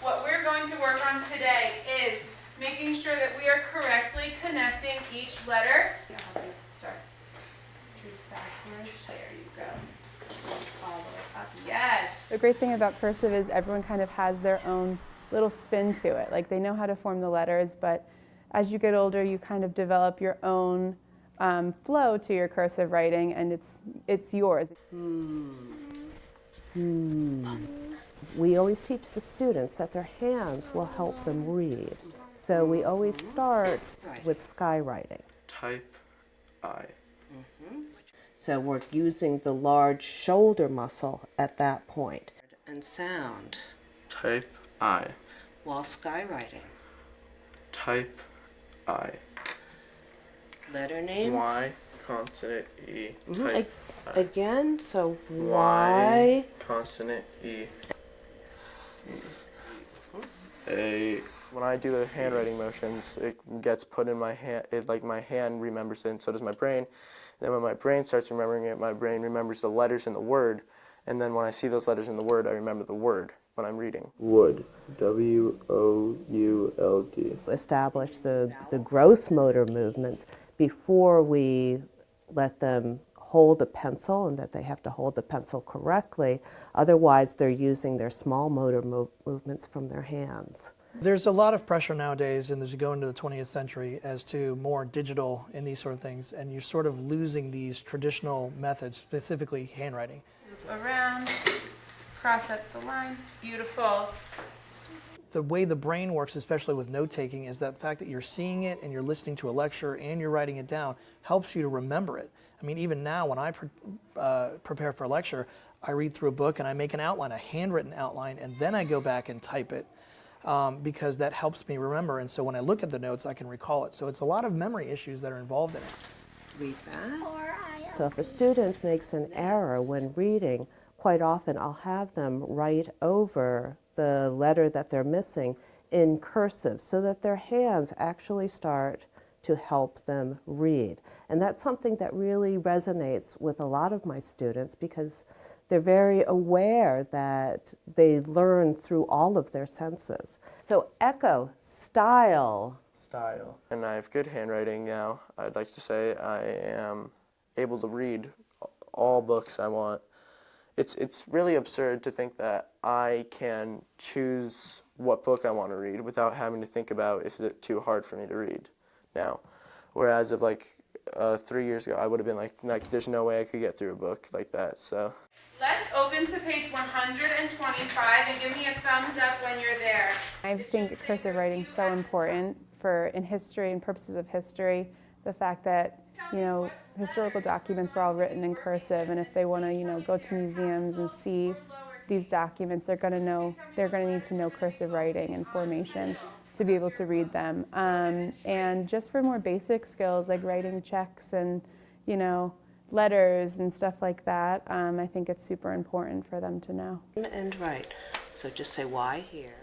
what we're going to work on today is making sure that we are correctly connecting each letter. I'll help you start. Choose backwards. There you go. All the way up. Yes. The great thing about cursive is everyone kind of has their own little spin to it. Like they know how to form the letters, but as you get older, you kind of develop your own flow to your cursive writing, and it's yours. We always teach the students that their hands will help them read. So we always start with skywriting. Type I. So we're using the large shoulder muscle at that point. And sound. Type I. While skywriting. Type I. Letter name. Y, consonant E. Type I. Again, so Y, consonant E. A. When I do the handwriting motions, it gets put in my hand. My hand remembers it, and so does my brain. Then when my brain starts remembering it, my brain remembers the letters in the word. And then when I see those letters in the word, I remember the word when I'm reading. Would. W-O-U-L-D. Establish the gross motor movements before we let them hold a pencil, and that they have to hold the pencil correctly. Otherwise, they're using their small motor movements from their hands. There's a lot of pressure nowadays, and as you go into the 20th century, as to more digital and these sort of things, and you're sort of losing these traditional methods, specifically handwriting. Loop around, cross up the line. Beautiful. The way the brain works, especially with note-taking, is that the fact that you're seeing it and you're listening to a lecture and you're writing it down helps you to remember it. I mean, even now when I prepare for a lecture, I read through a book and I make an outline, a handwritten outline, and then I go back and type it. Because that helps me remember, and so when I look at the notes, I can recall it. So it's a lot of memory issues that are involved in it. Read that. So if a student makes an error when reading, quite often I'll have them write over the letter that they're missing in cursive so that their hands actually start to help them read. And that's something that really resonates with a lot of my students because they're very aware that they learn through all of their senses. So echo, style. Style. And I have good handwriting now. I'd like to say I am able to read all books I want. It's really absurd to think that I can choose what book I want to read without having to think about if it's too hard for me to read now. Whereas of 3 years ago, I would have been like there's no way I could get through a book like that. So. Let's open to page 125 and give me a thumbs up when you're there. I think cursive writing is so important in history and purposes of history. The fact that, historical documents were all written in cursive, and if they want to, go to museums and see these documents, they're going to need to know cursive writing and formation to be able to read them. And just for more basic skills like writing checks and, letters and stuff like that, I think it's super important for them to know. And right. So just say why here.